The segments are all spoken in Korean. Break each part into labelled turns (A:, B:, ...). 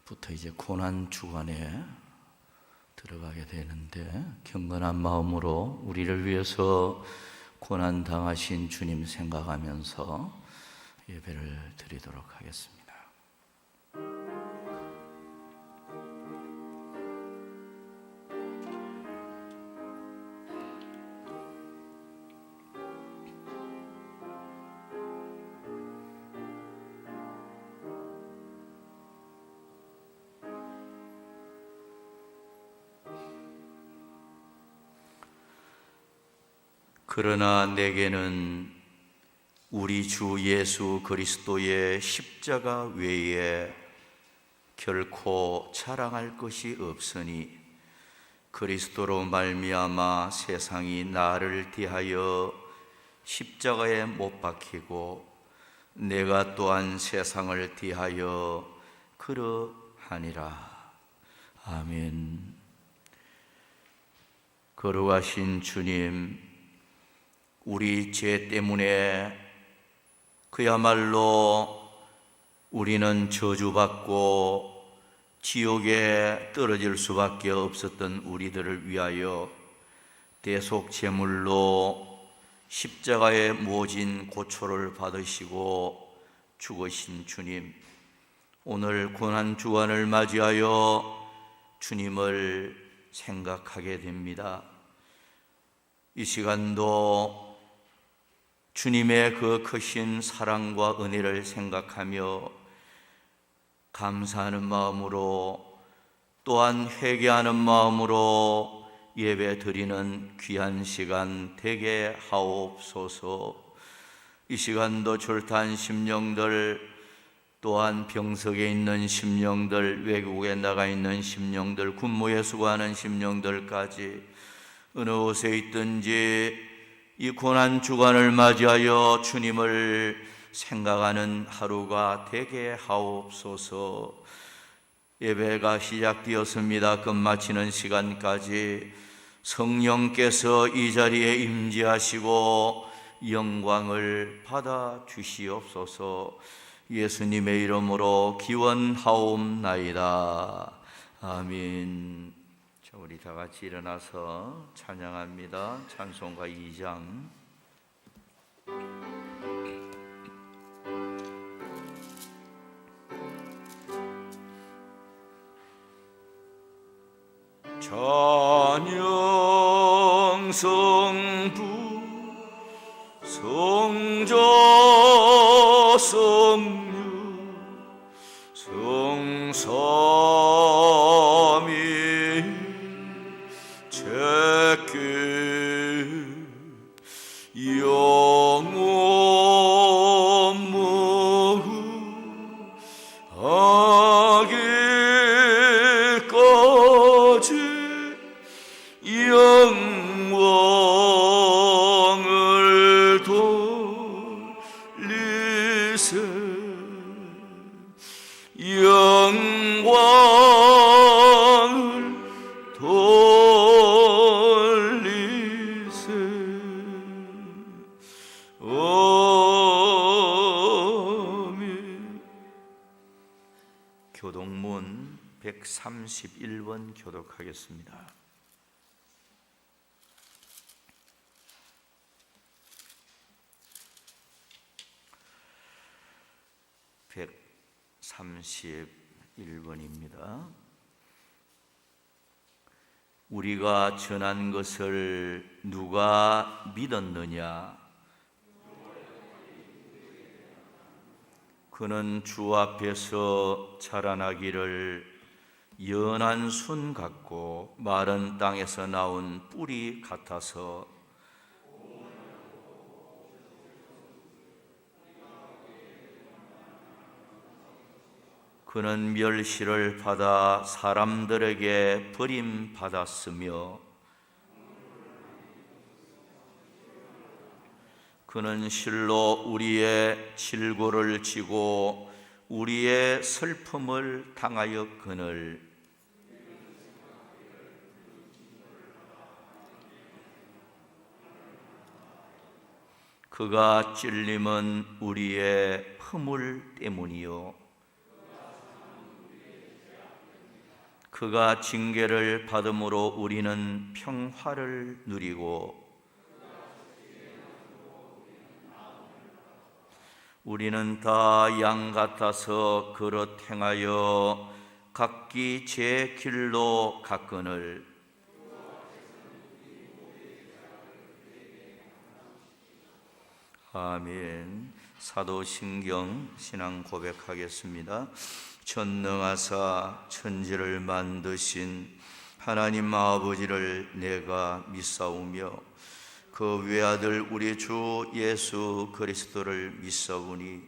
A: 부터 이제 고난 주간에 들어가게 되는데, 경건한 마음으로 우리를 위해서 고난 당하신 주님 생각하면서 예배를 드리도록 하겠습니다. 그러나 내게는 우리 주 예수 그리스도의 십자가 외에 결코 자랑할 것이 없으니, 그리스도로 말미암아 세상이 나를 대하여 십자가에 못 박히고 내가 또한 세상을 대하여 그러하니라. 아멘. 거룩하신 주님, 우리 죄 때문에 그야말로 우리는 저주받고 지옥에 떨어질 수밖에 없었던 우리들을 위하여 대속제물로 십자가에 모진 고초를 받으시고 죽으신 주님, 오늘 고난주간을 맞이하여 주님을 생각하게 됩니다. 이 시간도 주님의 그 크신 사랑과 은혜를 생각하며 감사하는 마음으로, 또한 회개하는 마음으로 예배 드리는 귀한 시간 되게 하옵소서. 이 시간도 졸탄 심령들, 또한 병석에 있는 심령들, 외국에 나가 있는 심령들, 군무에 수고하는 심령들까지 어느 곳에 있든지 이 고난 주간을 맞이하여 주님을 생각하는 하루가 되게 하옵소서. 예배가 시작되었습니다. 끝마치는 시간까지 성령께서 이 자리에 임재하시고 영광을 받아 주시옵소서. 예수님의 이름으로 기원하옵나이다. 아멘. 우리 다 같이 일어나서 찬양합니다. 찬송가 2장. 찬양 성부 성자 성류 성삼위 영원 무하기까지 영광을 돌리세. 영광을 돌리세. 아멘. 교독문 131번 교독하겠습니다. (131번입니다) 우리가 전한 것을 누가 믿었느냐? 그는 주 앞에서 자라나기를 연한 순 같고 마른 땅에서 나온 뿌리 같아서 그는 멸시를 받아 사람들에게 버림받았으며 그는 실로 우리의 질고를 지고 우리의 슬픔을 당하였거늘 그가 찔림은 우리의 허물 때문이요 그가 징계를 받음으로 우리는 평화를 누리고 우리는 다 양 같아서 그릇 행하여 각기 제 길로 갔거늘 아멘. 사도신경 신앙 고백하겠습니다. 전능하사 천지를 만드신 하나님 아버지를 내가 믿사오며 그 외아들 우리 주 예수 그리스도를 믿사오니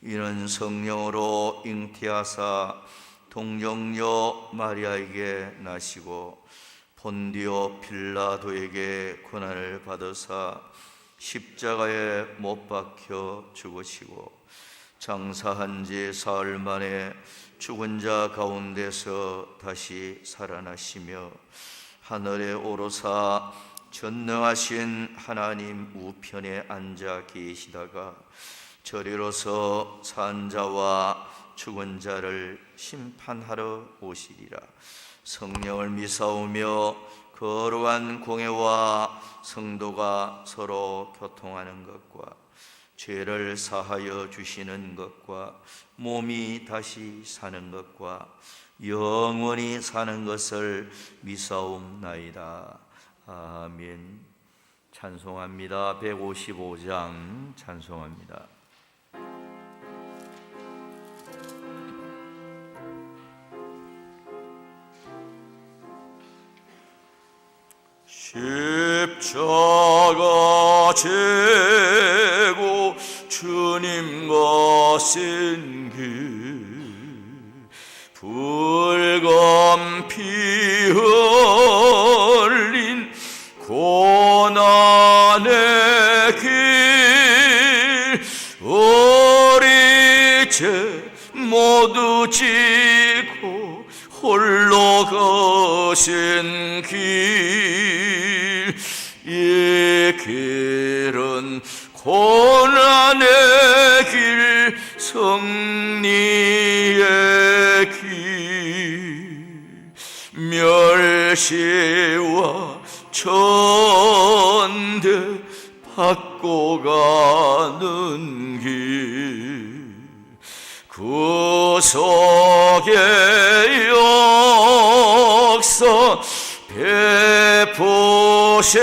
A: 이는 성령으로 잉태하사 동정녀 마리아에게 나시고 본디오 빌라도에게 고난을 받으사 십자가에 못 박혀 죽으시고 장사한 지 사흘 만에 죽은 자 가운데서 다시 살아나시며 하늘에 오르사 전능하신 하나님 우편에 앉아 계시다가 저리로서 산 자와 죽은 자를 심판하러 오시리라. 성령을 믿사오며 거룩한 공회와 성도가 서로 교통하는 것과 죄를 사하여 주시는 것과 몸이 다시 사는 것과 영원히 사는 것을 믿사옵나이다. 아멘. 찬송합니다. 155장 찬송합니다. 십자가 지고 주님과 쓴 길 붉은 피 흘린 고난의 길 우리 죄 모두 지고 홀로 거신 길 이 길은 고난의 길 승리의 길 멸시와 천대 받고 가는 길 구속의 역사 베푸신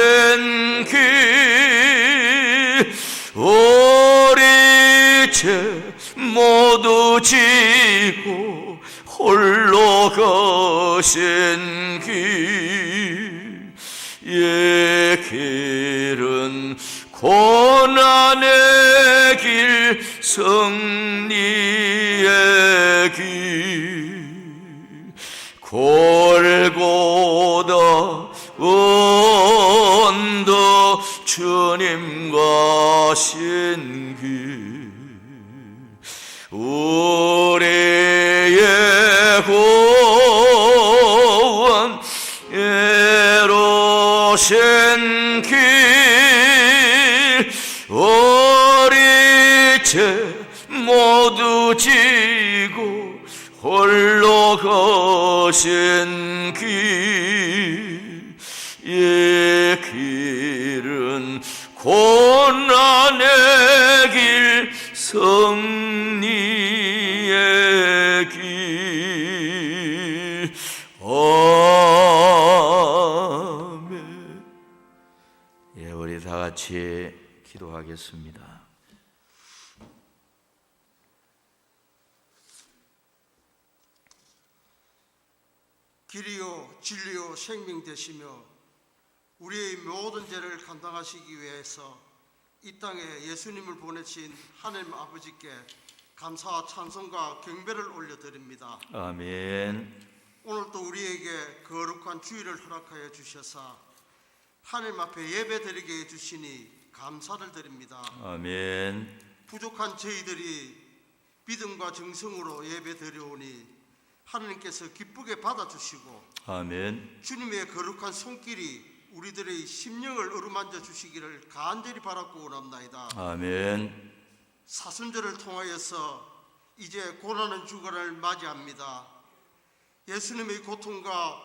A: 길 우리 죄 모두 지고 홀로 거신 길 이 길은 고난의 길 승리의 길 골고다 언덕 주님과 신 길 우리의 구원 이루신 길 우리 죄 모두 지고 홀로 거신 길 이 길은 고난의 길 승리의 길 아멘. 예, 우리 다 같이 기도하겠습니다.
B: 길이요 진리요 생명 되시며 우리의 모든 죄를 감당하시기 위해서 이 땅에 예수님을 보내신 하나님 아버지께 감사와 찬송과 경배를 올려드립니다.
A: 아멘.
B: 오늘도 우리에게 거룩한 주일을 허락하여 주셔서 하나님 앞에 예배드리게 해주시니 감사를 드립니다.
A: 아멘.
B: 부족한 저희들이 믿음과 정성으로 예배드려오니 하나님께서 기쁘게 받아주시고
A: 아멘.
B: 주님의 거룩한 손길이 우리들의 심령을 어루만져 주시기를 간절히 바라고 원합나이다.
A: 아멘.
B: 사순절을 통하여서 이제 고난의 주간을 맞이합니다. 예수님의 고통과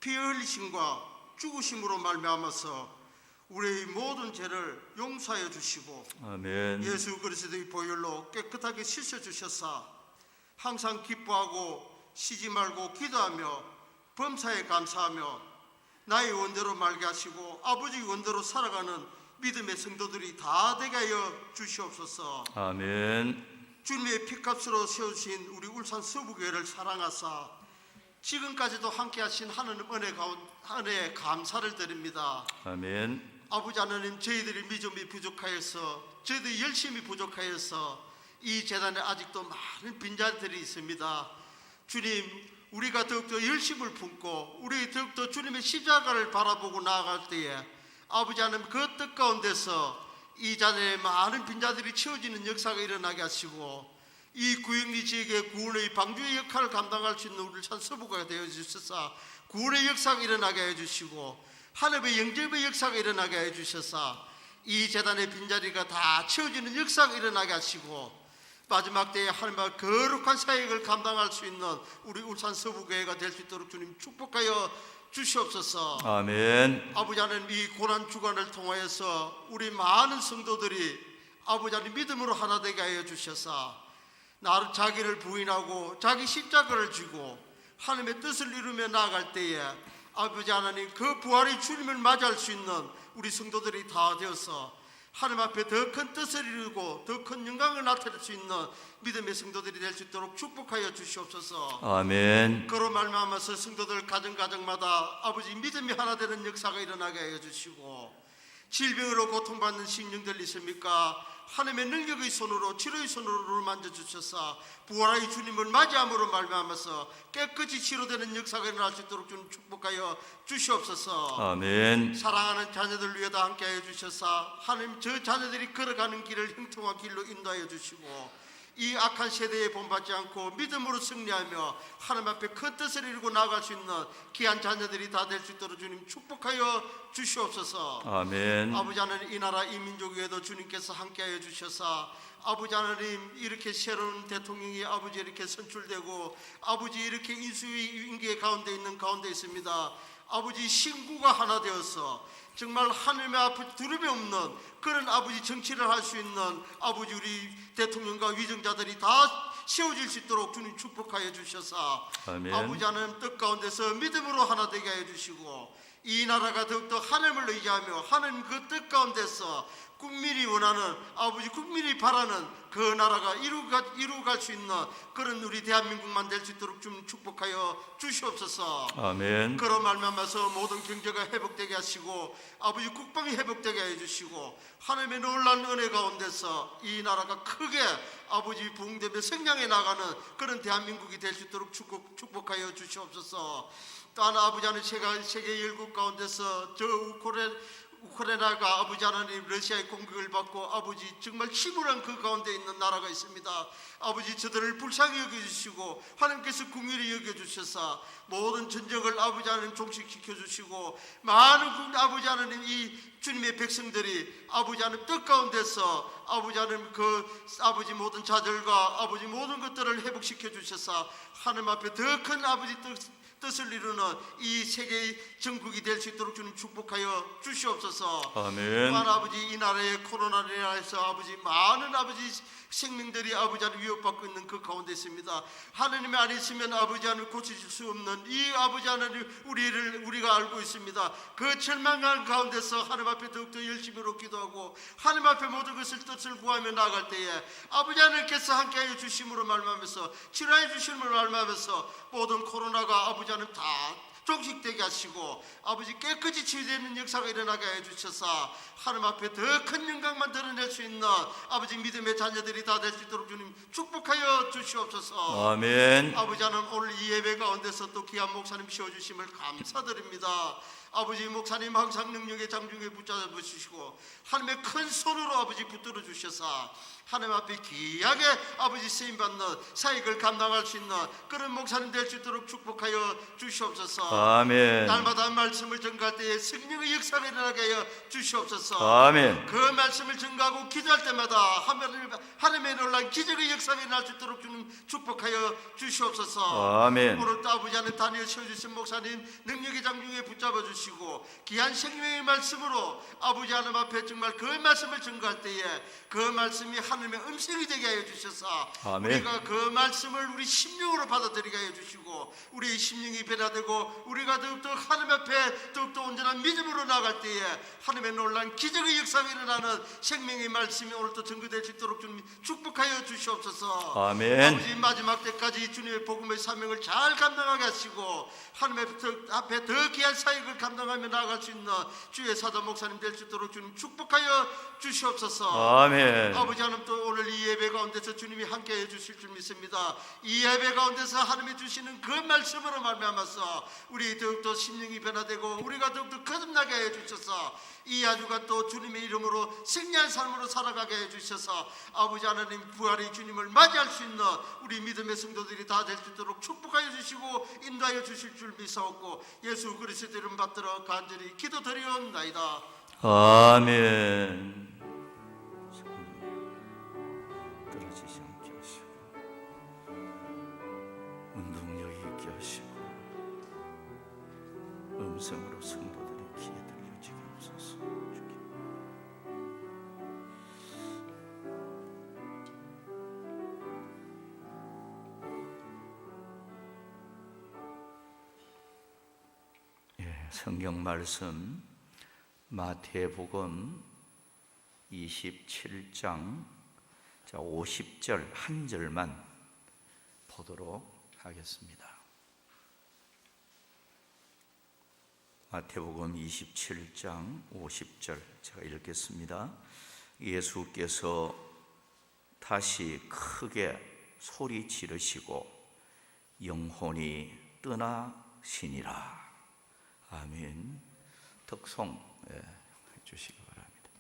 B: 피 흘리심과 죽으심으로 말미암아서 우리의 모든 죄를 용서하여 주시고
A: 아멘.
B: 예수 그리스도의 보혈로 깨끗하게 씻어 주셨사 항상 기뻐하고 쉬지 말고 기도하며 범사에 감사하며 나의 원대로 말게 하시고 아버지의 원대로 살아가는 믿음의 성도들이 다 되게 하여 주시옵소서.
A: 아멘.
B: 주님의 피값으로 세우신 우리 울산 서부교회를 사랑하사 지금까지도 함께 하신 하나님 은혜에 감사를 드립니다.
A: 아멘.
B: 아버지 하나님, 저희들이 믿음이 부족하여서 저희들이 열심히 부족하여서 이 재단에 아직도 많은 빈자들이 있습니다. 주님, 우리가 더욱더 열심을 품고 우리 더욱더 주님의 십자가를 바라보고 나아갈 때에 아버지 하나님 그 뜻 가운데서 이 자리에 많은 빈자들이 채워지는 역사가 일어나게 하시고 이 구역리 지역의 구원의 방주의 역할을 감당할 수 있는 우리 산 서부가 되어 주셔서 구원의 역사가 일어나게 해주시고 하나님의 영접의 역사가 일어나게 해주셔서 이 재단의 빈자리가 다 채워지는 역사가 일어나게 하시고 마지막 때에 하나님의 거룩한 사역을 감당할 수 있는 우리 울산 서부교회가 될 수 있도록 주님 축복하여 주시옵소서.
A: 아멘.
B: 아버지 하나님, 이 고난 주간을 통하여서 우리 많은 성도들이 아버지 하나님 믿음으로 하나 되게 하여 주셔서 나를 자기를 부인하고 자기 십자가를 쥐고 하나님의 뜻을 이루며 나아갈 때에 아버지 하나님 그 부활의 주님을 맞이할 수 있는 우리 성도들이 다 되어서 하나님 앞에 더 큰 뜻을 이루고 더 큰 영광을 나타낼 수 있는 믿음의 성도들이 될 수 있도록 축복하여 주시옵소서.
A: 아멘.
B: 그로 말미암아서 성도들 가정마다 아버지 믿음이 하나 되는 역사가 일어나게 하여 주시고 질병으로 고통받는 심령들 있습니까? 하나님의 능력의 손으로 치료의 손으로 만져주셔서 부활의 주님을 맞이함으로 말미암아서 깨끗이 치료되는 역사가 일어날 수 있도록 주님 축복하여 주시옵소서.
A: 아멘.
B: 사랑하는 자녀들 위해 다 함께하여 주셔서 하나님 저 자녀들이 걸어가는 길을 형통한 길로 인도하여 주시고 이 악한 세대에 본받지 않고 믿음으로 승리하며 하나님 앞에 큰 뜻을 이루고 나아갈 수 있는 귀한 자녀들이 다 될 수 있도록 주님 축복하여 주시옵소서.
A: 아멘.
B: 아버지 하나님, 이 나라 이 민족 위에도 주님께서 함께하여 주셔서 아버지 하나님 이렇게 새로운 대통령이 아버지 이렇게 선출되고 아버지 이렇게 인수위 임기의 가운데 있습니다. 아버지 신구가 하나 되어서 정말 하늘의 앞에 두려움이 없는 그런 아버지 정치를 할 수 있는 아버지 우리 대통령과 위정자들이 다 세워질 수 있도록 주님 축복하여 주셔서
A: 아멘.
B: 아버지 하나님 뜻 가운데서 믿음으로 하나 되게 해 주시고 이 나라가 더욱더 하나님을 의지하며 하나님 그 뜻 가운데서 국민이 원하는 아버지 국민이 바라는 그 나라가 이루어갈 수 있는 그런 우리 대한민국만 될 수 있도록 좀 축복하여 주시옵소서.
A: 아멘.
B: 그런 말미암아서 모든 경제가 회복되게 하시고 아버지 국방이 회복되게 해주시고 하나님의 놀라운 은혜 가운데서 이 나라가 크게 아버지 부흥되며 성장해 나가는 그런 대한민국이 될 수 있도록 축복하여 주시옵소서. 또 하나 아버지 하나님 세계 열국 가운데서 저 우크라이나가 아버지 하나님 러시아의 공격을 받고 아버지 정말 침울한 그 가운데 있는 나라가 있습니다. 아버지 저들을 불쌍히 여겨주시고 하나님께서 긍휼히 여겨주셔서 모든 전쟁을 아버지 하나님 종식시켜 주시고 많은 아버지 하나님 이 주님의 백성들이 아버지 하나님 뜻 가운데서 아버지 하나님 그 아버지 모든 좌절과 아버지 모든 것들을 회복시켜 주셔서 하나님 앞에 더 큰 아버지 뜻을 이루는 이 세계의 정국이 될 수 있도록 주님 축복하여 주시옵소서.
A: 아멘.
B: 또한 아버지 이 나라의 코로나로 인해서 아버지 많은 아버지 생명들이 아버지 하나님 위협받고 있는 그 가운데 있습니다. 하나님이 안 있으면 아버지 하나님 고치실 수 없는 이 아버지 하나님 우리가 알고 있습니다. 그 절망한 가운데서 하나님 앞에 더욱더 열심히로 기도하고 하나님 앞에 모든 것을 뜻을 구하며 나아갈 때에 아버지 하나님께서 함께하여 주심으로 말미암아서 치료해 주심으로 말미암아서 모든 코로나가 아버지 하나님 다 종식되게 하시고 아버지 깨끗이 치유되는 역사가 일어나게 해주셔서 하나님 앞에 더 큰 영광만 드러낼 수 있는 아버지 믿음의 자녀들이 다 될 수 있도록 주님 축복하여 주시옵소서.
A: 아멘.
B: 아버지 하나님 오늘 이 예배 가운데서 또 귀한 목사님 세워주심을 감사드립니다. 아버지 목사님 항상 능력의 장중에 붙잡아 주시고 하나님의 큰 손으로 아버지 붙들어 주셔서 하나님 앞에 귀하게 아버지 쓰임받는 사역을 감당할 수 있는 그런 목사님 될 수 있도록 축복하여 주시옵소서.
A: 아멘.
B: 날마다 말씀을 전가할 때에 성령의 역사가 일어나게 하여 주시옵소서.
A: 아멘.
B: 그 말씀을 전가하고 기도할 때마다 하나님의 놀라운 기적의 역사가 일어날 수 있도록 주님 축복하여 주시옵소서.
A: 아멘.
B: 오늘 또 아버지 하나님 다니엘 세워주신 목사님 능력의 장중에 붙잡아 주시고 귀한 생명의 말씀으로 아버지 하나님 앞에 정말 그 말씀을 전가할 때에 그 말씀이 하나님의 음성이 되게 하여 주셔서
A: 아멘.
B: 우리가 그 말씀을 우리 심령으로 받아들이게 하여 주시고 우리의 심령이 변화되고 우리가 더욱더 하나님 앞에 더욱더 온전한 믿음으로 나아갈 때에 하나님의 놀라운 기적의 역사가 일어나는 생명의 말씀이 오늘도 전거될 수 있도록 주님 축복하여 주시옵소서.
A: 아멘.
B: 아버지 마지막 때까지 주님의 복음의 사명을 잘 감당하게 하시고 하나님의 앞에 더 귀한 사역을 감당하며 나아갈 수 있는 주의 사도 목사님 될 수 있도록 주님 축복하여 주시옵소서.
A: 아멘.
B: 아버지 하나님 또 오늘 이 예배 가운데서 주님이 함께해 주실 줄 믿습니다. 이 예배 가운데서 하나님이 주시는 그 말씀으로 말미암아서 우리 더욱더 심령이 변화되고 우리가 더욱더 거듭나게 해 주셔서 이 아주가 또 주님의 이름으로 승리한 삶으로 살아가게 해 주셔서 아버지 하나님 부활의 주님을 맞이할 수 있는 우리 믿음의 성도들이 다 될 수 있도록 축복하여 주시고 인도하여 주실 줄 믿사옵고 예수 그리스도 이름 받들어 간절히 기도드리옵나이다.
A: 아멘. 떨어지지 않게 하시고 운동력이 있게 하시고 음성으로 성도들의 귀에 들려지게 하소서. 성경 말씀 마태복음 27장 50절 한 절만 보도록 하겠습니다. 마태복음 27장 50절 제가 읽겠습니다. 예수께서 다시 크게 소리 지르시고 영혼이 떠나시니라. 아멘. 덕송 해주시기 바랍니다.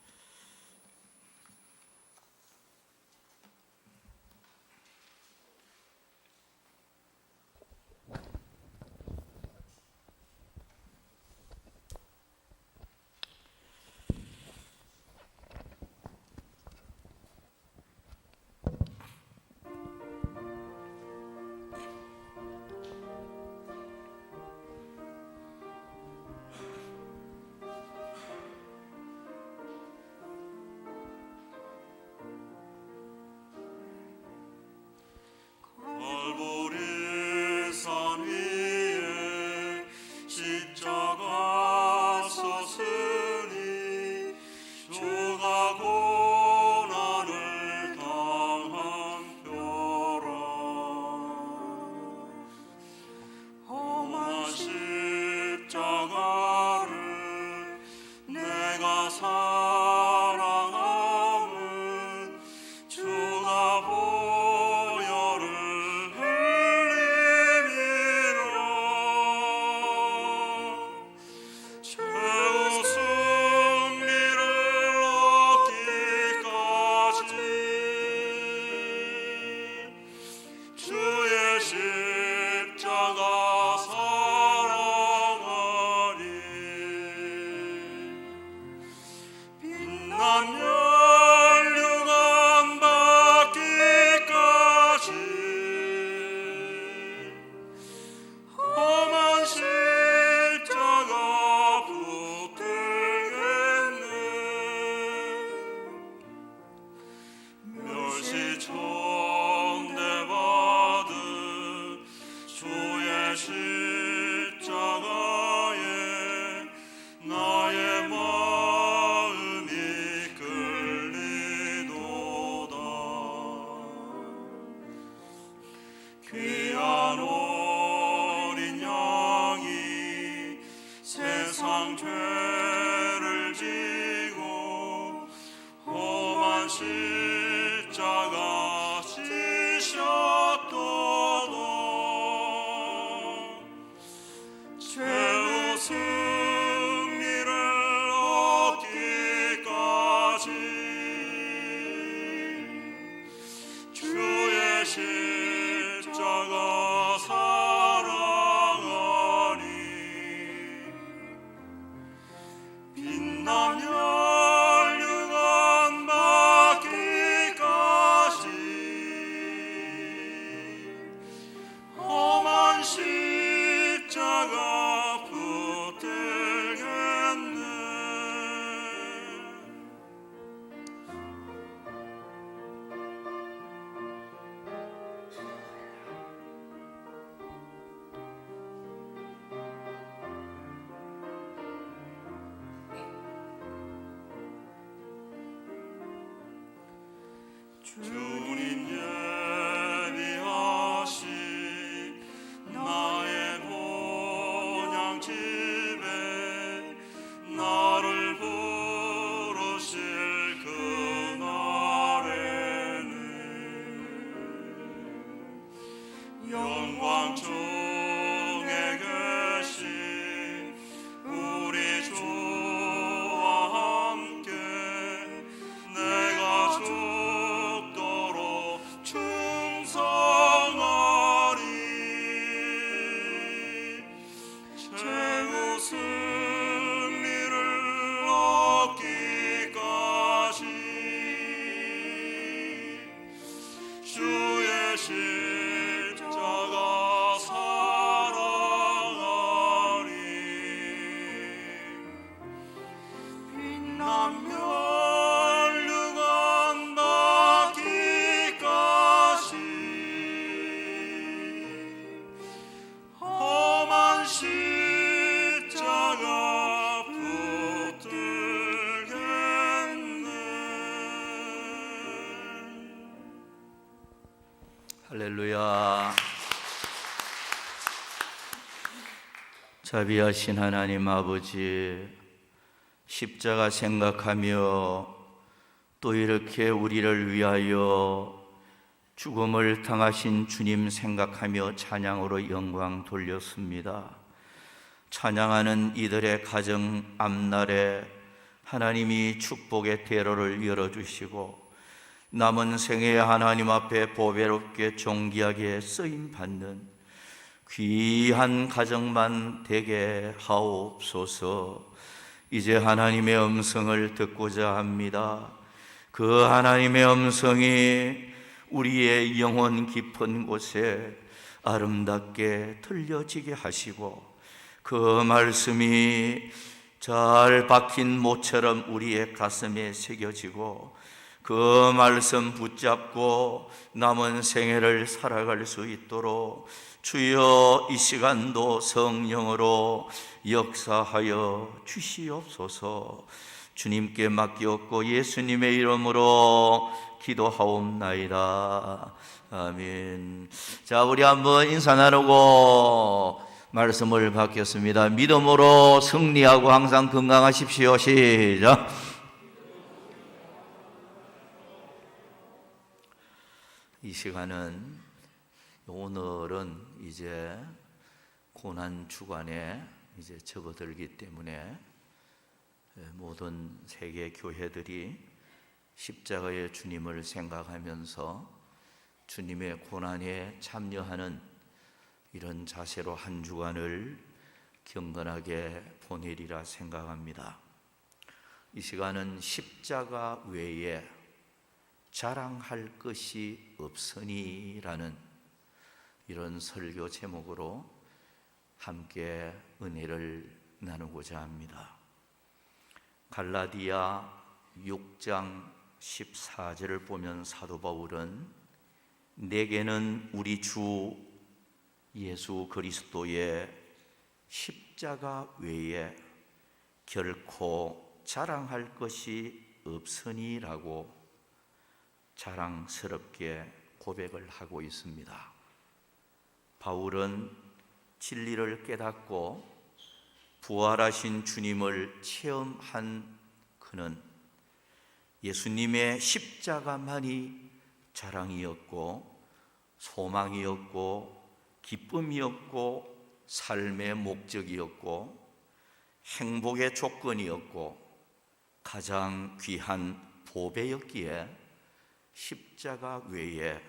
A: 할렐루야. 자비하신 하나님 아버지, 십자가 생각하며 또 이렇게 우리를 위하여 죽음을 당하신 주님 생각하며 찬양으로 영광 돌렸습니다. 찬양하는 이들의 가정 앞날에 하나님이 축복의 대로를 열어주시고 남은 생에 하나님 앞에 보배롭게 존귀하게 쓰임받는 귀한 가정만 되게 하옵소서. 이제 하나님의 음성을 듣고자 합니다. 그 하나님의 음성이 우리의 영혼 깊은 곳에 아름답게 들려지게 하시고 그 말씀이 잘 박힌 모처럼 우리의 가슴에 새겨지고 그 말씀 붙잡고 남은 생애를 살아갈 수 있도록 주여 이 시간도 성령으로 역사하여 주시옵소서. 주님께 맡기옵고 예수님의 이름으로 기도하옵나이다. 아멘. 자, 우리 한번 인사 나누고 말씀을 받겠습니다. 믿음으로 승리하고 항상 건강하십시오. 시작. 이 시간은 오늘은 이제 고난 주간에 이제 접어들기 때문에 모든 세계 교회들이 십자가의 주님을 생각하면서 주님의 고난에 참여하는 이런 자세로 한 주간을 경건하게 보내리라 생각합니다. 이 시간은 십자가 외에 자랑할 것이 없으니라는 이런 설교 제목으로 함께 은혜를 나누고자 합니다. 갈라디아 6장 14절을 보면 사도 바울은 내게는 우리 주 예수 그리스도의 십자가 외에 결코 자랑할 것이 없으니라고 자랑스럽게 고백을 하고 있습니다. 바울은 진리를 깨닫고 부활하신 주님을 체험한 그는 예수님의 십자가만이 자랑이었고 소망이었고 기쁨이었고 삶의 목적이었고 행복의 조건이었고 가장 귀한 보배였기에 십자가 외에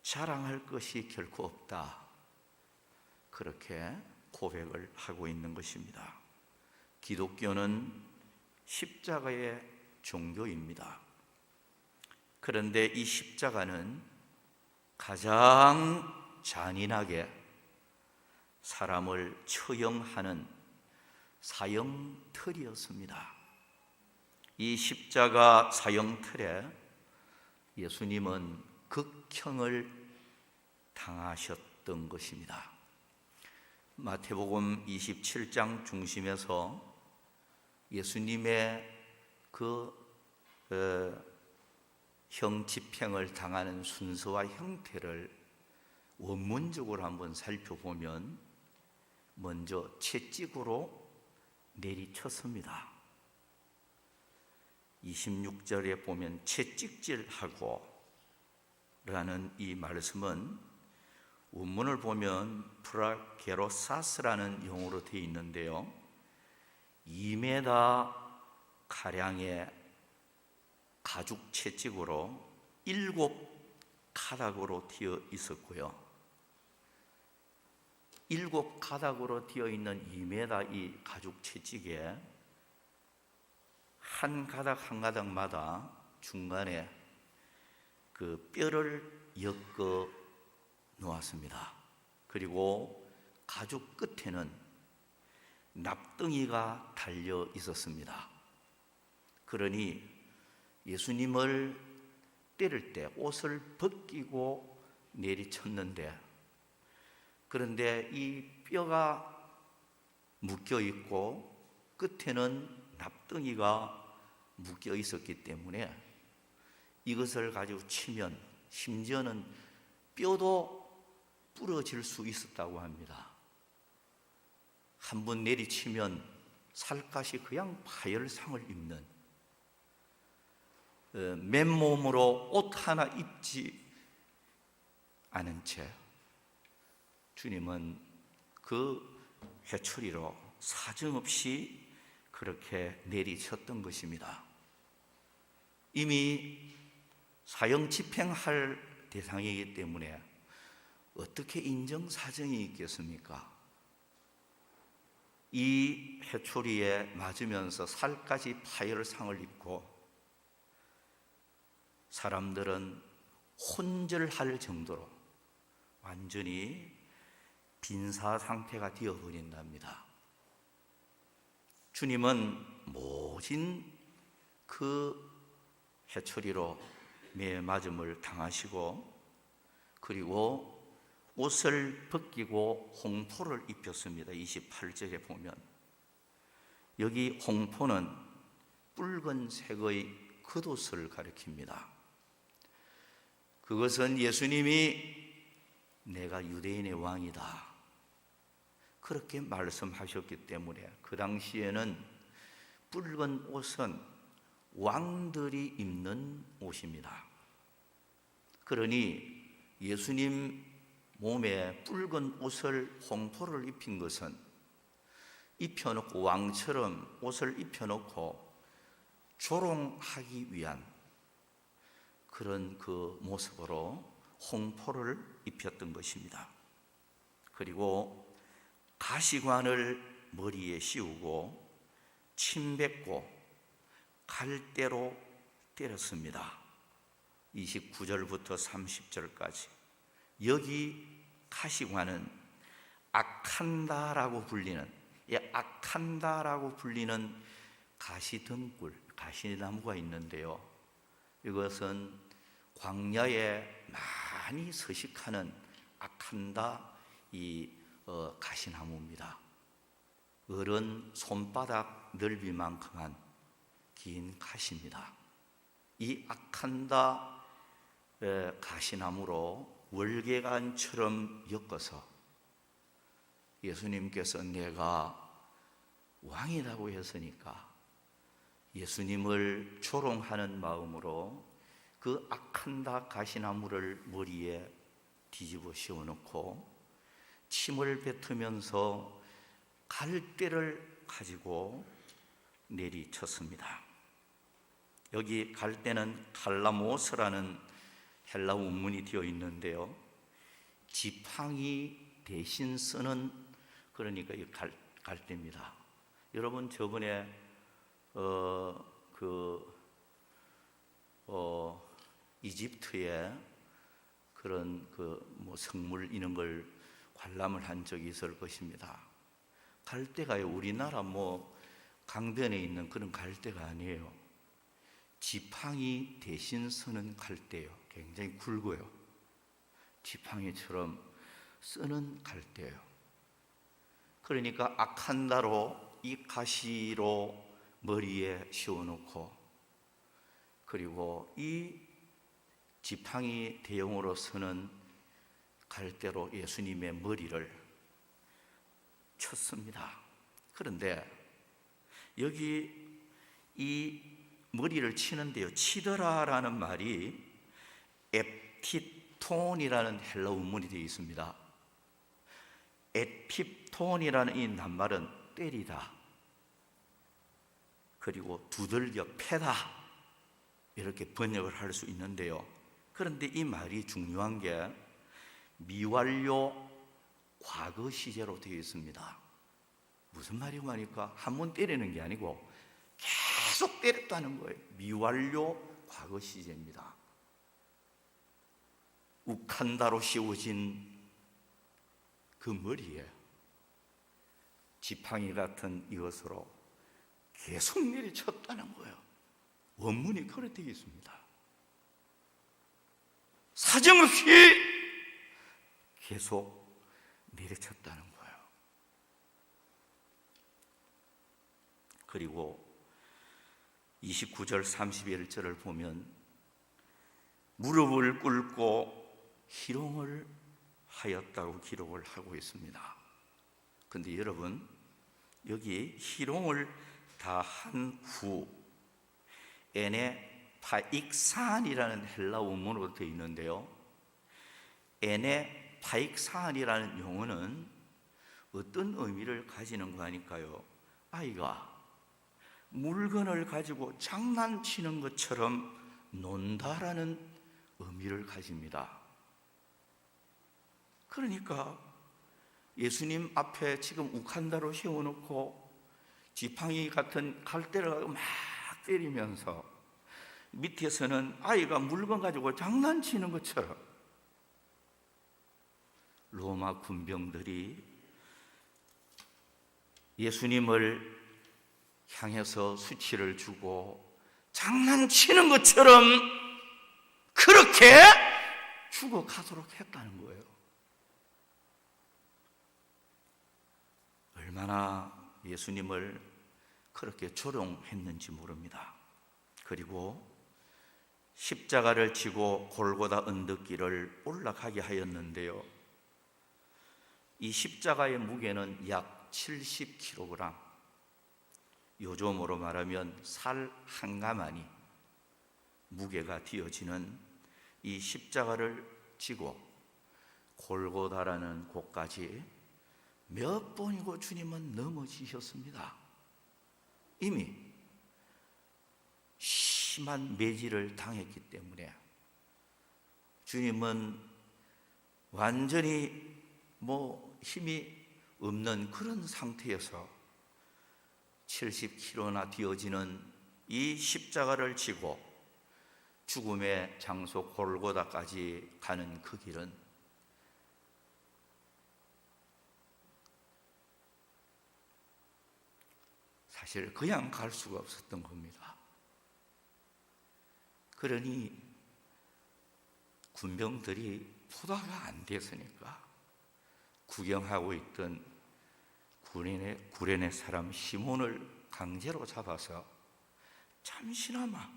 A: 자랑할 것이 결코 없다. 그렇게 고백을 하고 있는 것입니다. 기독교는 십자가의 종교입니다. 그런데 이 십자가는 가장 잔인하게 사람을 처형하는 사형틀이었습니다. 이 십자가 사형틀에 예수님은 극형을 당하셨던 것입니다. 마태복음 27장 중심에서 예수님의 형 집행을 당하는 순서와 형태를 원문적으로 한번 살펴보면 먼저 채찍으로 내리쳤습니다. 26절에 보면 채찍질하고 라는 이 말씀은 원문을 보면 프라게로사스라는 용어로 되어 있는데요, 2m 가량의 가죽 채찍으로 7가닥으로 되어 있었고요, 7가닥으로 되어 있는 2m 이 가죽 채찍에 한 가닥 한 가닥마다 중간에 그 뼈를 엮어 놓았습니다. 그리고 가죽 끝에는 납덩이가 달려 있었습니다. 그러니 예수님을 때릴 때 옷을 벗기고 내리쳤는데, 그런데 이 뼈가 묶여 있고 끝에는 납덩이가 묶여 있었기 때문에 이것을 가지고 치면, 심지어는 뼈도 부러질 수 있었다고 합니다. 한번 내리치면 살갗이 그냥 파열상을 입는, 맨몸으로 옷 하나 입지 않은 채 주님은 그 회초리로 사정없이 그렇게 내리쳤던 것입니다. 이미 사형 집행할 대상이기 때문에 어떻게 인정사정이 있겠습니까? 이 회초리에 맞으면서 살까지 파열상을 입고 사람들은 혼절할 정도로 완전히 빈사 상태가 되어버린답니다. 주님은 모진 그 회초리로 매 맞음을 당하시고, 그리고 옷을 벗기고 홍포를 입혔습니다. 28절에 보면 여기 홍포는 붉은색의 겉옷을 가리킵니다. 그것은 예수님이 내가 유대인의 왕이다 그렇게 말씀하셨기 때문에 그 당시에는 붉은 옷은 왕들이 입는 옷입니다. 그러니 예수님 몸에 붉은 옷을 홍포를 입힌 것은 입혀놓고 왕처럼 옷을 입혀놓고 조롱하기 위한 그런 그 모습으로 홍포를 입혔던 것입니다. 그리고 가시관을 머리에 씌우고 침뱉고 갈대로 때렸습니다. 29절부터 30절까지. 여기 가시관은 아칸다라고 불리는, 아칸다라고 불리는 가시등굴, 가시나무가 있는데요. 이것은 광야에 많이 서식하는 아칸다 가시나무입니다. 어른 손바닥 넓이만큼한 긴 가시입니다. 이 아칸다 가시나무로 월계관처럼 엮어서 예수님께서 내가 왕이라고 했으니까 예수님을 조롱하는 마음으로 그 아칸다 가시나무를 머리에 뒤집어 씌워놓고 침을 뱉으면서 갈대를 가지고 내리쳤습니다. 여기 갈대는 칼라모스라는 헬라 원문이 되어 있는데요, 지팡이 대신 쓰는, 그러니까 이 갈대입니다. 여러분 저번에 이집트에 그런 성물 이런 걸 관람을 한 적이 있을 것입니다. 갈대가요, 우리나라 강변에 있는 그런 갈대가 아니에요. 지팡이 대신 쓰는 갈대예요. 굉장히 굵어요. 지팡이처럼 쓰는 갈대예요. 그러니까 아칸다로 이 가시로 머리에 씌워놓고, 그리고 이 지팡이 대용으로 쓰는 갈대로 예수님의 머리를 쳤습니다. 그런데 여기 이 머리를 치는데요, 치더라라는 말이 에피톤이라는 헬라 원문이 되어 있습니다. 에피톤이라는 이 낱말은 때리다, 그리고 두들겨 패다, 이렇게 번역을 할 수 있는데요. 그런데 이 말이 중요한 게 미완료 과거 시제로 되어 있습니다. 무슨 말이고 하니까 한 번 때리는 게 아니고 계속 때렸다는 거예요. 미완료 과거 시제입니다. 우칸다로 씌워진 그 머리에 지팡이 같은 이것으로 계속 내리쳤다는 거예요. 원문이 그렇게 되어 있습니다. 사정없이 계속 내리쳤다는 거예요. 그리고 29절 31절을 보면 무릎을 꿇고 희롱을 하였다고 기록을 하고 있습니다. 근데 여러분, 여기 희롱을 다 한 후 에네 파익산이라는 헬라 원문으로 되어 있는데요, 에네 파익산이라는 용어는 어떤 의미를 가지는 거니까요, 아이가 물건을 가지고 장난치는 것처럼 논다라는 의미를 가집니다. 그러니까 예수님 앞에 지금 우칸다로 세워놓고 지팡이 같은 갈대를 막 때리면서 밑에서는 아이가 물건 가지고 장난치는 것처럼 로마 군병들이 예수님을 향해서 수치를 주고 장난치는 것처럼 그렇게 죽어가도록 했다는 거예요. 얼마나 예수님을 그렇게 조롱했는지 모릅니다. 그리고 십자가를 지고 골고다 언덕길을 올라가게 하였는데요, 이 십자가의 무게는 약 70kg, 요즘으로 말하면 살 한 가마니 무게가 되어지는 이 십자가를 지고 골고다라는 곳까지 몇 번이고 주님은 넘어지셨습니다. 이미 심한 매질을 당했기 때문에 주님은 완전히 힘이 없는 그런 상태에서 70kg나 되어지는 이 십자가를 지고 죽음의 장소 골고다까지 가는 그 길은 사실 그냥 갈 수가 없었던 겁니다. 그러니 군병들이 포다가 안 됐으니까 구경하고 있던 구레네 사람 시몬을 강제로 잡아서 잠시나마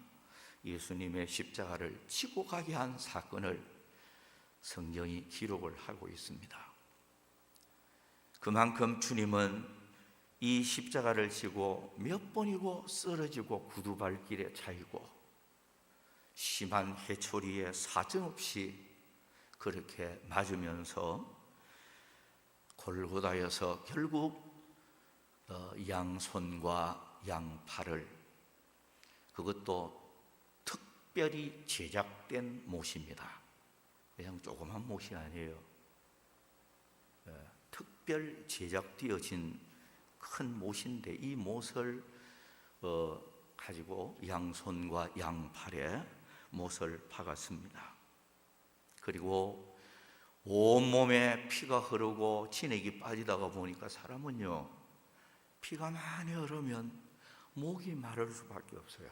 A: 예수님의 십자가를 지고 가게 한 사건을 성경이 기록을 하고 있습니다. 그만큼 주님은 이 십자가를 지고 몇 번이고 쓰러지고 구두발길에 차이고 심한 해초리에 사정없이 그렇게 맞으면서 골고다에서 결국 양손과 양팔을, 그것도 특별히 제작된 못입니다. 그냥 조그만 못이 아니에요. 특별 제작되어진 큰 못인데 이 못을 가지고 양손과 양팔에 못을 박았습니다. 그리고 온몸에 피가 흐르고 진액이 빠지다가 보니까 사람은요, 피가 많이 흐르면 목이 마를 수밖에 없어요.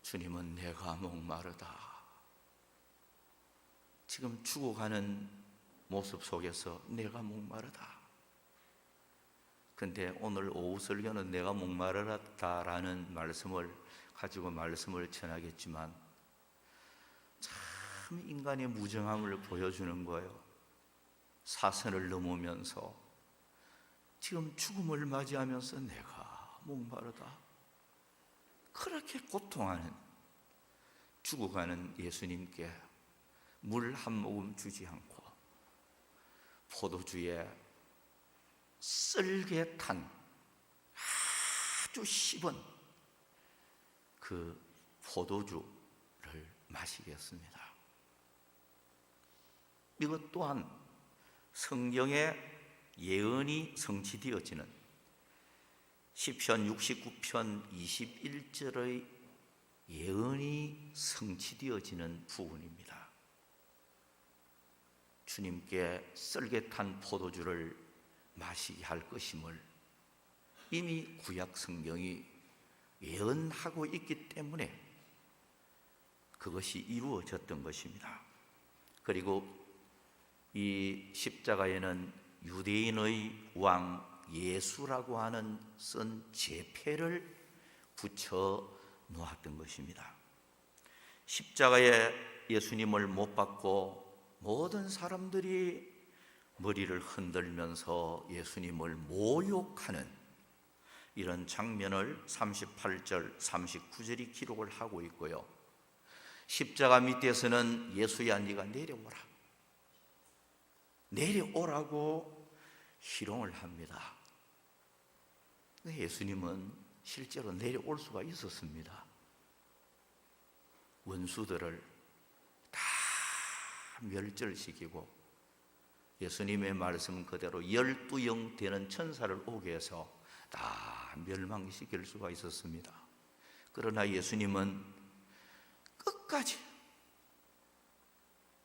A: 주님은 내가 목마르다, 지금 죽어가는 모습 속에서 내가 목마르다. 근데 오늘 오후 설교는 내가 목마르다라는 말씀을 가지고 말씀을 전하겠지만 참 인간의 무정함을 보여주는 거예요. 사선을 넘으면서 지금 죽음을 맞이하면서 내가 목마르다, 그렇게 고통하는 죽어가는 예수님께 물 한 모금 주지 않고 포도주에 쓸게 탄 아주 씹은 그 포도주를 마시겠습니다. 이것 또한 성경의 예언이 성취되어지는 시편 69편 21절의 예언이 성취되어지는 부분입니다. 주님께 썰게 탄 포도주를 마시게 할 것임을 이미 구약 성경이 예언하고 있기 때문에 그것이 이루어졌던 것입니다. 그리고 이 십자가에는 유대인의 왕 예수라고 하는 쓴 제패를 붙여 놓았던 것입니다. 십자가에 예수님을 못 받고 모든 사람들이 머리를 흔들면서 예수님을 모욕하는 이런 장면을 38절, 39절이 기록을 하고 있고요. 십자가 밑에서는 예수야 네가 내려오라, 내려오라고 희롱을 합니다. 예수님은 실제로 내려올 수가 있었습니다. 원수들을 다 멸절시키고 예수님의 말씀 그대로 12영 되는 천사를 오게 해서 다 멸망시킬 수가 있었습니다. 그러나 예수님은 끝까지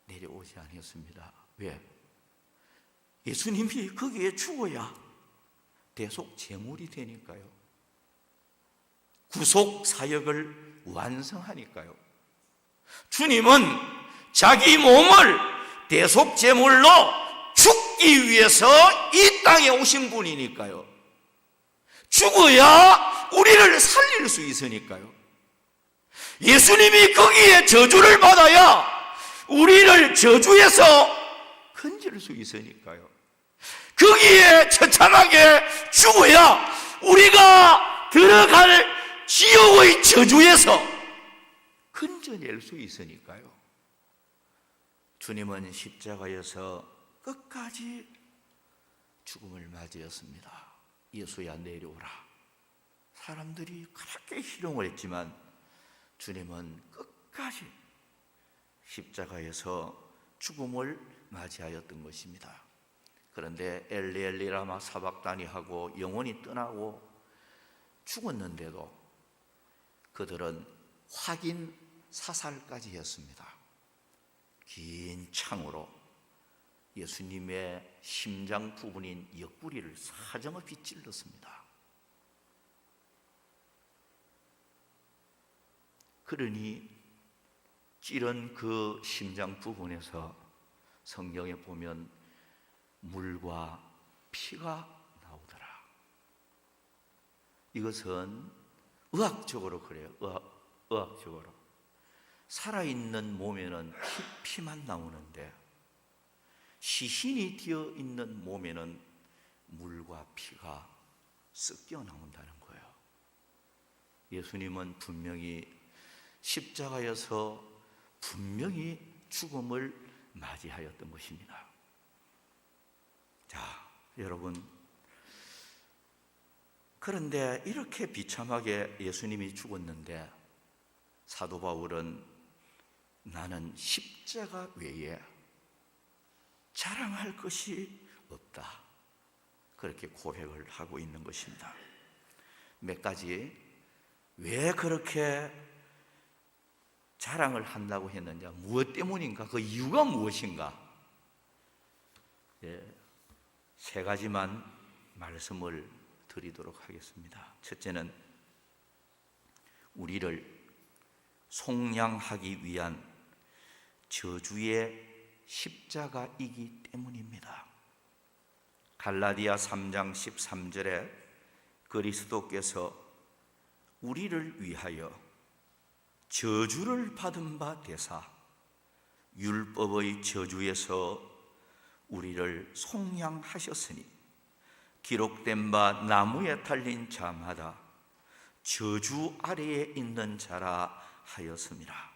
A: 내려오지 않았습니다. 왜? 예수님이 거기에 죽어야 대속 제물이 되니까요. 구속 사역을 완성하니까요. 주님은 자기 몸을 대속 제물로 죽기 위해서 이 땅에 오신 분이니까요. 죽어야 우리를 살릴 수 있으니까요. 예수님이 거기에 저주를 받아야 우리를 저주에서 건질 수 있으니까요. 거기에 처참하게 죽어야 우리가 들어갈 지옥의 저주에서 건져낼 수 있으니까요. 주님은 십자가에서 끝까지 죽음을 맞이했습니다. 예수야 내려오라. 사람들이 그렇게 희롱을 했지만 주님은 끝까지 십자가에서 죽음을 맞이하였던 것입니다. 그런데 엘리 엘리 라마 사박다니 하고 영혼이 떠나고 죽었는데도 그들은 확인 사살까지 했습니다. 긴 창으로 예수님의 심장 부분인 옆구리를 사정없이 찔렀습니다. 그러니 찌른 그 심장 부분에서 성경에 보면 물과 피가 나오더라. 이것은 의학적으로 그래요. 의학적으로 살아있는 몸에는 피만 나오는데 시신이 되어 있는 몸에는 물과 피가 섞여 나온다는 거예요. 예수님은 분명히 십자가에서 분명히 죽음을 맞이하였던 것입니다. 자, 여러분, 그런데 이렇게 비참하게 예수님이 죽었는데 사도 바울은 나는 십자가 외에 자랑할 것이 없다, 그렇게 고백을 하고 있는 것입니다. 몇 가지 왜 그렇게 자랑을 한다고 했느냐, 무엇 때문인가, 그 이유가 무엇인가, 세 가지만 말씀을 드리도록 하겠습니다. 첫째는 우리를 속량하기 위한 저주의 십자가이기 때문입니다. 갈라디아 3장 13절에 그리스도께서 우리를 위하여 저주를 받은 바 되사 율법의 저주에서 우리를 속량하셨으니 기록된 바 나무에 달린 자마다 저주 아래에 있는 자라 하였습니다.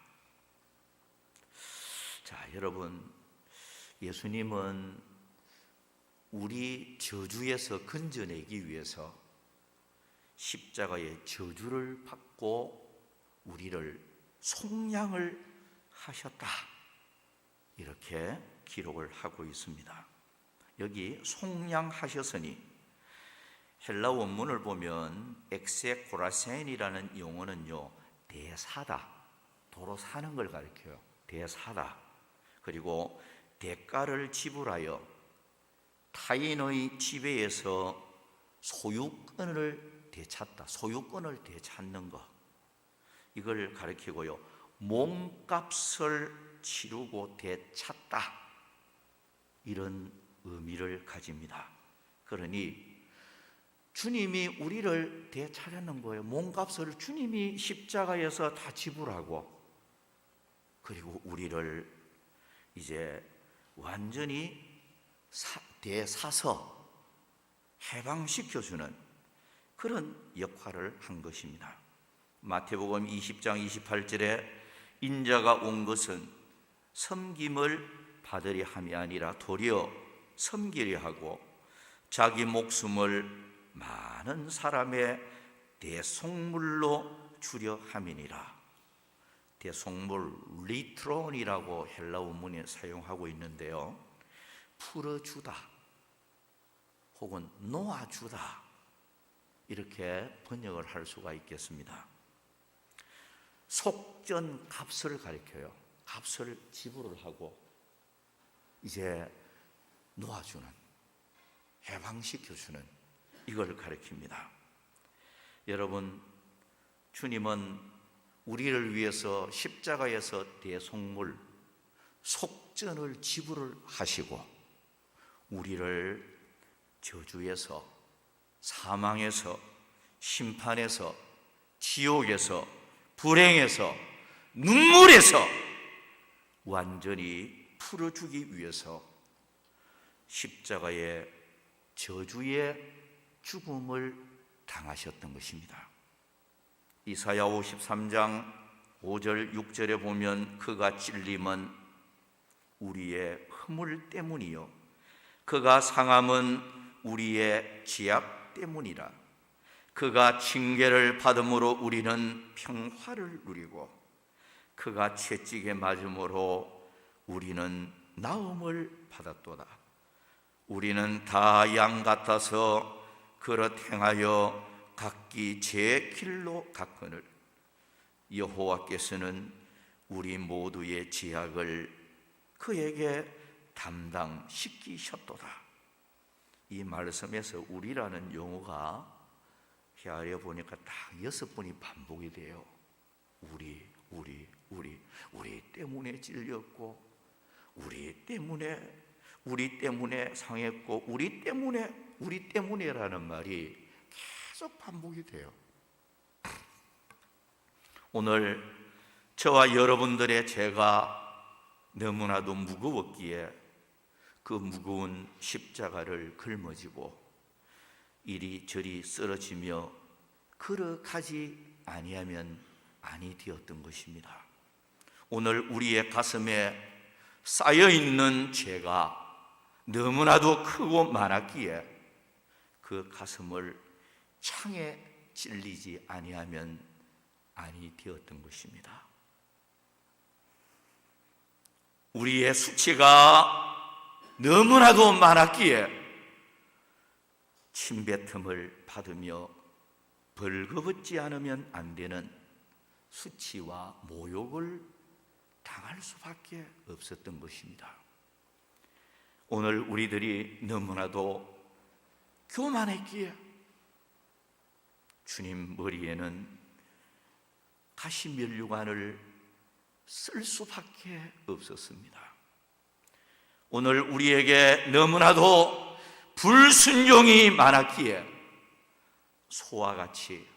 A: 자, 여러분, 예수님은 우리 저주에서 건져내기 위해서 십자가의 저주를 받고 우리를 속량을 하셨다, 이렇게 기록을 하고 있습니다. 여기 속량하셨으니 헬라 원문을 보면 엑세코라센이라는 용어는요, 대사다, 도로 사는 걸 가리켜요. 대사다. 그리고 대가를 지불하여 타인의 지배에서 소유권을 되찾다, 소유권을 되찾는 것, 이걸 가리키고요, 몸값을 치르고 되찾다, 이런 의미를 가집니다. 그러니 주님이 우리를 되찾는 거예요. 몸값을 주님이 십자가에서 다 지불하고 그리고 우리를 이제 완전히 대사서 해방시켜주는 그런 역할을 한 것입니다. 마태복음 20장 28절에 인자가 온 것은 섬김을 받으려 함이 아니라 도리어 섬기려 하고 자기 목숨을 많은 사람의 대속물로 주려 함이니라. 대속물 리트론이라고 헬라 원문에 사용하고 있는데요, 풀어주다 혹은 놓아주다 이렇게 번역을 할 수가 있겠습니다. 속전 값을 가리켜요. 값을 지불을 하고 이제 놓아주는, 해방시켜주는, 이걸 가리킵니다. 여러분, 주님은 우리를 위해서 십자가에서 대속물, 속전을 지불을 하시고 우리를 저주에서, 사망에서, 심판에서, 지옥에서, 불행에서, 눈물에서 완전히 풀어주기 위해서 십자가의 저주의 죽음을 당하셨던 것입니다. 이사야 53장 5절 6절에 보면 그가 찔림은 우리의 허물 때문이요 그가 상함은 우리의 지악 때문이라. 그가 징계를 받음으로 우리는 평화를 누리고 그가 채찍에 맞음으로 우리는 나음을 받았도다. 우리는 다 양 같아서 그릇 행하여 각기 제 길로 갔거늘 여호와께서는 우리 모두의 지약을 그에게 담당시키셨도다. 이 말씀에서 우리라는 용어가 헤아려 보니까 딱 6번이 반복이 돼요. 우리 때문에 찔렸고, 우리 때문에 상했고, 우리 때문에라는 말이 계속 반복이 돼요. 오늘 저와 여러분들의 죄가 너무나도 무거웠기에 그 무거운 십자가를 걸머지고 이리저리 쓰러지며 걸어가지 아니하면 아니 되었던 것입니다. 오늘 우리의 가슴에 쌓여있는 죄가 너무나도 크고 많았기에 그 가슴을 창에 찔리지 아니하면 아니 되었던 것입니다. 우리의 수치가 너무나도 많았기에 침뱉음을 받으며 벌거벗지 않으면 안 되는 수치와 모욕을 당할 수밖에 없었던 것입니다. 오늘 우리들이 너무나도 교만했기에 주님 머리에는 가시면류관을 쓸 수밖에 없었습니다. 오늘 우리에게 너무나도 불순종이 많았기에 소와 같이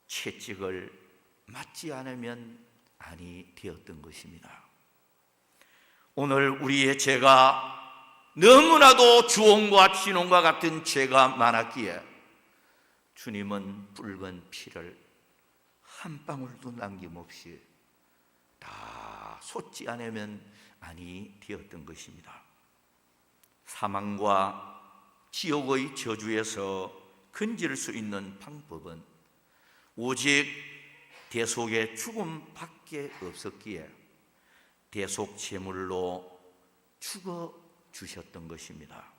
A: 채찍을 맞지 않으면 아니 되었던 것입니다. 오늘 우리의 죄가 너무나도 주홍과 진홍과 같은 죄가 많았기에 주님은 붉은 피를 한 방울도 남김없이 다 쏟지 않으면 아니 되었던 것입니다. 사망과 지옥의 저주에서 건질 수 있는 방법은 오직 대속의 죽음밖에 없었기에 대속 제물로 죽어 주셨던 것입니다.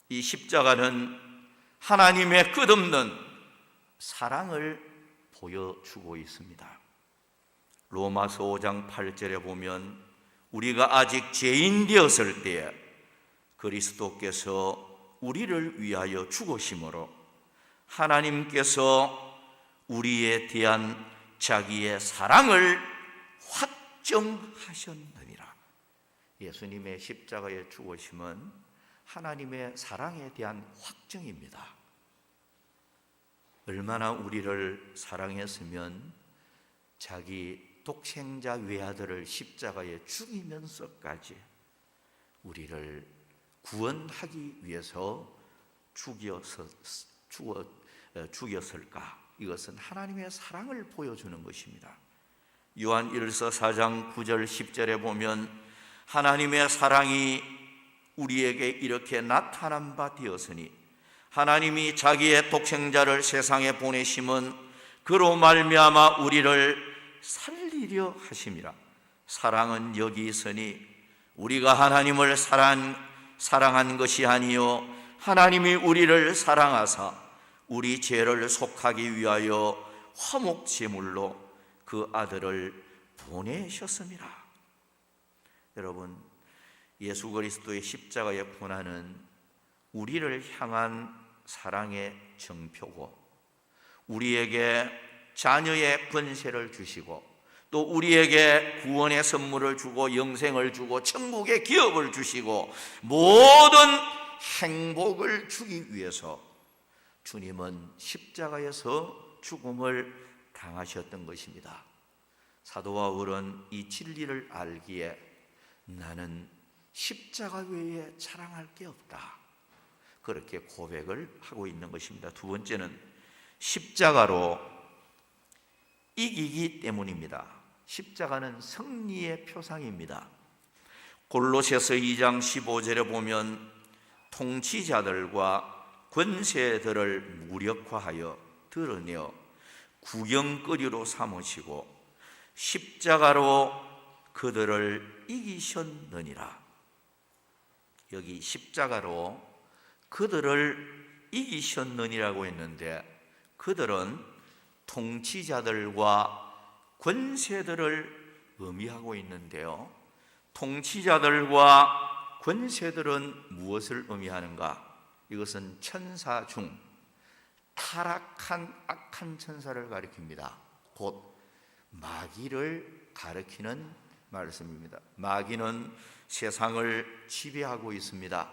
A: 이 십자가는 하나님의 끝없는 사랑을 보여주고 있습니다. 로마서 5장 8절에 보면 우리가 아직 죄인 되었을 때에 그리스도께서 우리를 위하여 죽으심으로 하나님께서 우리에 대한 자기의 사랑을 확정하셨느니라. 예수님의 십자가의 죽으심은 하나님의 사랑에 대한 확정입니다. 얼마나 우리를 사랑했으면 자기 독생자 외아들을 십자가에 죽이면서까지 우리를 구원하기 위해서 죽였을까? 이것은 하나님의 사랑을 보여주는 것입니다. 요한 1서 4장 9절 10절에 보면 하나님의 사랑이 우리에게 이렇게 나타난 바 되었으니 하나님이 자기의 독생자를 세상에 보내심은 그로 말미암아 우리를 살리려 하심이라. 사랑은 여기 있으니 우리가 하나님을 사랑한 것이 아니요 하나님이 우리를 사랑하사 우리 죄를 속하기 위하여 화목 제물로 그 아들을 보내셨습니다. 여러분, 예수 그리스도의 십자가의 고난은 우리를 향한 사랑의 정표고 우리에게 자녀의 권세를 주시고 또 우리에게 구원의 선물을 주고 영생을 주고 천국의 기업을 주시고 모든 행복을 주기 위해서 주님은 십자가에서 죽음을 당하셨던 것입니다. 사도 바울은 이 진리를 알기에 나는 십자가 외에 자랑할 게 없다, 그렇게 고백을 하고 있는 것입니다. 두 번째는 십자가로 이기기 때문입니다. 십자가는 승리의 표상입니다. 골로새서 2장 15절에 보면 통치자들과 권세들을 무력화하여 드러내어 구경거리로 삼으시고 십자가로 그들을 이기셨느니라. 여기 십자가로 그들을 이기셨느니라고 했는데 그들은 통치자들과 권세들을 의미하고 있는데요, 통치자들과 권세들은 무엇을 의미하는가? 이것은 천사 중 타락한 악한 천사를 가리킵니다. 곧 마귀를 가리키는 말씀입니다. 마귀는 세상을 지배하고 있습니다.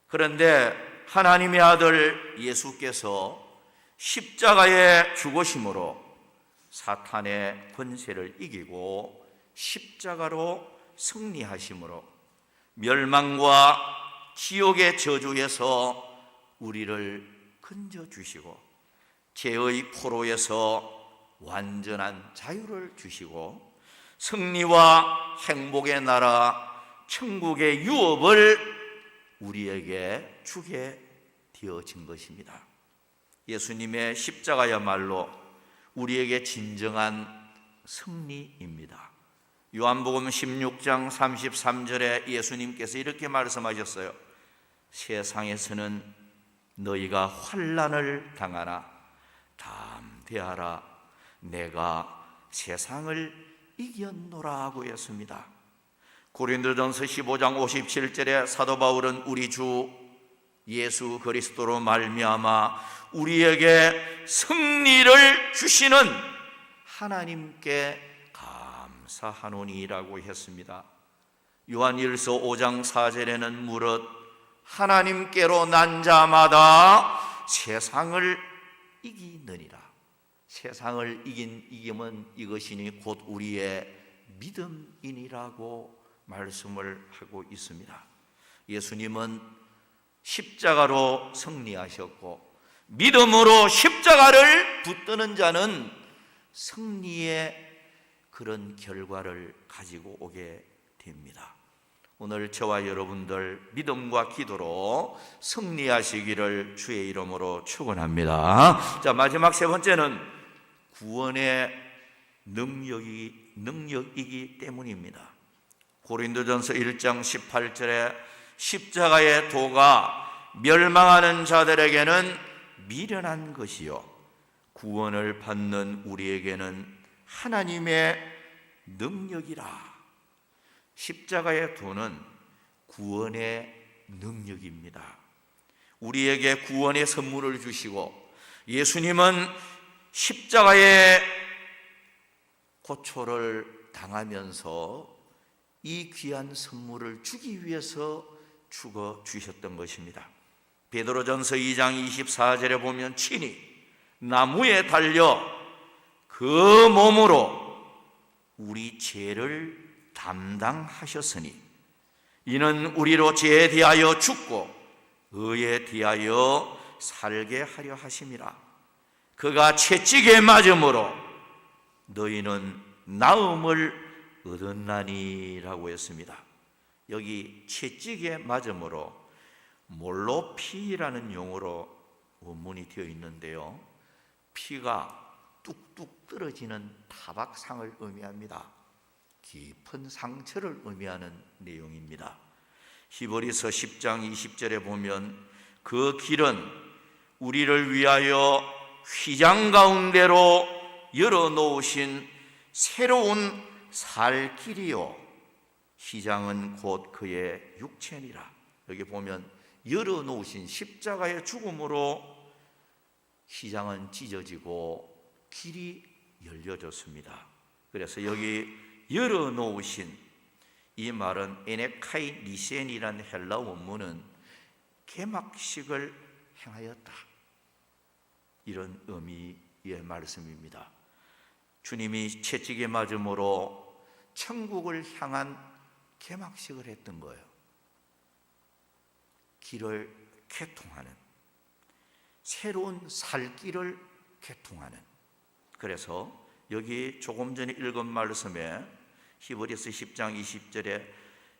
A: 그런데 하나님의 아들 예수께서 십자가에 죽으심으로 사탄의 권세를 이기고 십자가로 승리하심으로 멸망과 지옥의 저주에서 우리를 건져주시고 죄의 포로에서 완전한 자유를 주시고 승리와 행복의 나라 천국의 유업을 우리에게 주게 되어진 것입니다. 예수님의 십자가야말로 우리에게 진정한 승리입니다. 요한복음 16장 33절에 예수님께서 이렇게 말씀하셨어요. 세상에서는 너희가 환난을 당하나 담대하라, 내가 세상을 이겼노라 하고 했습니다. 고린도전서 15장 57절에 사도 바울은 우리 주 예수 그리스도로 말미암아 우리에게 승리를 주시는 하나님께 감사하노니라고 했습니다. 요한일서 5장 4절에는 무릇 하나님께로 난 자마다 세상을 이기느니라. 세상을 이김은 이것이니 곧 우리의 믿음이니라고 말씀을 하고 있습니다. 예수님은 십자가로 승리하셨고 믿음으로 십자가를 붙드는 자는 승리의 그런 결과를 가지고 오게 됩니다. 오늘 저와 여러분들 믿음과 기도로 승리하시기를 주의 이름으로 축원합니다. 자, 마지막 세 번째는 구원의 능력이기 때문입니다. 고린도전서 1장 18절에 십자가의 도가 멸망하는 자들에게는 미련한 것이요 구원을 받는 우리에게는 하나님의 능력이라. 십자가의 도는 구원의 능력입니다. 우리에게 구원의 선물을 주시고 예수님은 십자가의 고초를 당하면서 이 귀한 선물을 주기 위해서 죽어 주셨던 것입니다. 베드로전서 2장 24절에 보면 친히 나무에 달려 그 몸으로 우리 죄를 담당하셨으니 이는 우리로 죄에 대하여 죽고 의에 대하여 살게 하려 하심이라. 그가 채찍에 맞음으로 너희는 나음을 얻었나니라고 했습니다. 여기 채찍에 맞음으로 몰로피라는 용어로 원문이 되어 있는데요, 피가 뚝뚝 떨어지는 타박상을 의미합니다. 깊은 상처를 의미하는 내용입니다. 히브리서 10장 20절에 보면 그 길은 우리를 위하여 휘장 가운데로 열어놓으신 새로운 살 길이요, 휘장은 곧 그의 육체니라. 여기 보면 열어놓으신 십자가의 죽음으로 휘장은 찢어지고 길이 열려졌습니다. 그래서 여기 열어놓으신 이 말은 에네카이 니센이라는 헬라 원문은 개막식을 행하였다, 이런 의미의 말씀입니다. 주님이 채찍에 맞음으로 천국을 향한 개막식을 했던 거예요. 길을 개통하는, 새로운 살길을 개통하는. 그래서 여기 조금 전에 읽은 말씀에 히브리서 10장 20절에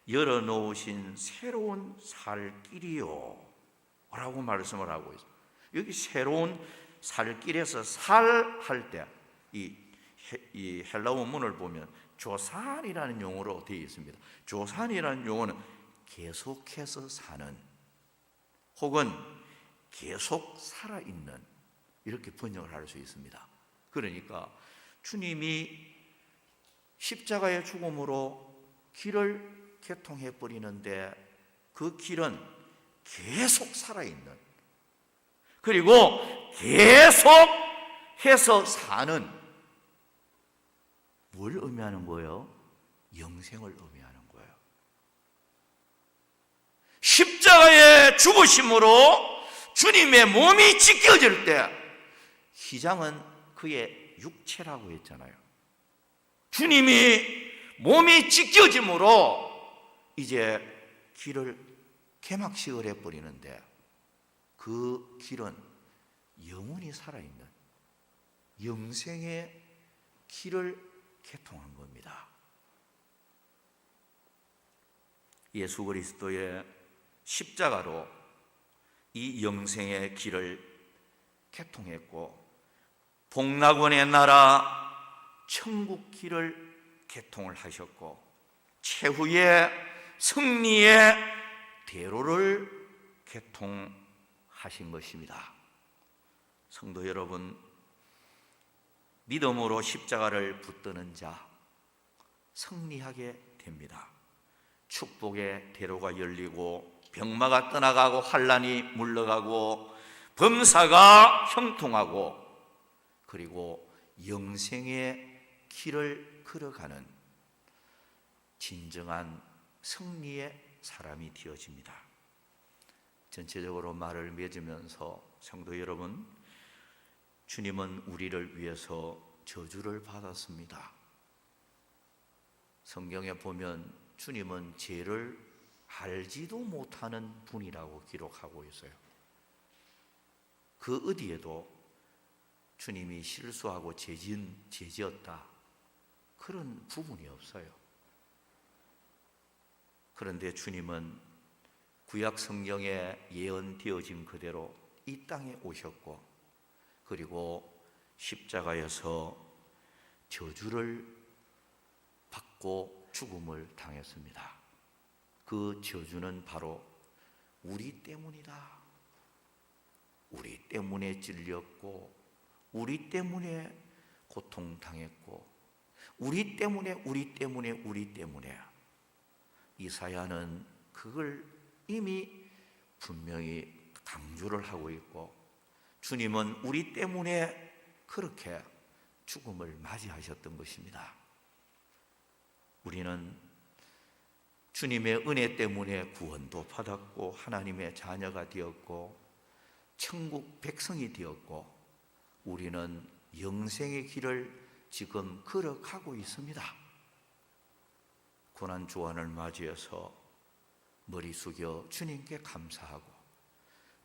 A: 열어놓으신 새로운 살길이요 라고 말씀을 하고 있어요. 여기 새로운 살길에서 살할 때 이 헬라 원문을 보면 조산이라는 용어로 되어 있습니다. 조산이라는 용어는 계속해서 사는, 혹은 계속 살아있는, 이렇게 번역을 할 수 있습니다. 그러니까 주님이 십자가의 죽음으로 길을 개통해 버리는데 그 길은 계속 살아있는, 그리고 계속해서 사는, 뭘 의미하는 거예요? 영생을 의미하는 거예요. 십자가의 죽으심으로 주님의 몸이 찢겨질 때 휘장은 그의 육체라고 했잖아요. 주님이 몸이 찢겨짐으로 이제 길을 개막식을 해버리는데 그 길은 영원히 살아있는 영생의 길을 개통한 겁니다. 예수 그리스도의 십자가로 이 영생의 길을 개통했고, 복락원의 나라 천국 길을 개통을 하셨고, 최후의 승리의 대로를 개통하신 것입니다. 성도 여러분, 믿음으로 십자가를 붙드는 자 승리하게 됩니다. 축복의 대로가 열리고 병마가 떠나가고 환난이 물러가고 범사가 형통하고, 그리고 영생의 길을 걸어가는 진정한 승리의 사람이 되어집니다. 전체적으로 말을 맺으면서 성도 여러분, 주님은 우리를 위해서 저주를 받았습니다. 성경에 보면 주님은 죄를 알지도 못하는 분이라고 기록하고 있어요. 그 어디에도 주님이 실수하고 죄지었다, 그런 부분이 없어요. 그런데 주님은 구약 성경에 예언되어진 그대로 이 땅에 오셨고, 그리고 십자가에서 저주를 받고 죽음을 당했습니다. 그 저주는 바로 우리 때문이다. 우리 때문에 찔렸고, 우리 때문에 고통당했고, 우리 때문에 이사야는 그걸 이미 분명히 강조를 하고 있고, 주님은 우리 때문에 그렇게 죽음을 맞이하셨던 것입니다. 우리는 주님의 은혜 때문에 구원도 받았고 하나님의 자녀가 되었고 천국 백성이 되었고, 우리는 영생의 길을 지금 걸어가고 있습니다. 고난 주간을 맞이해서 머리 숙여 주님께 감사하고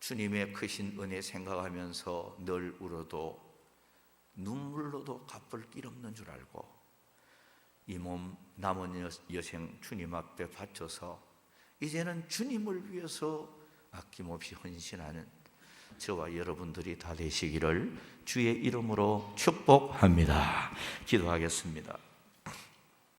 A: 주님의 크신 은혜 생각하면서 늘 울어도 눈물로도 갚을 길 없는 줄 알고 이 몸 남은 여생 주님 앞에 바쳐서 이제는 주님을 위해서 아낌없이 헌신하는 저와 여러분들이 다 되시기를 주의 이름으로 축복합니다. 기도하겠습니다.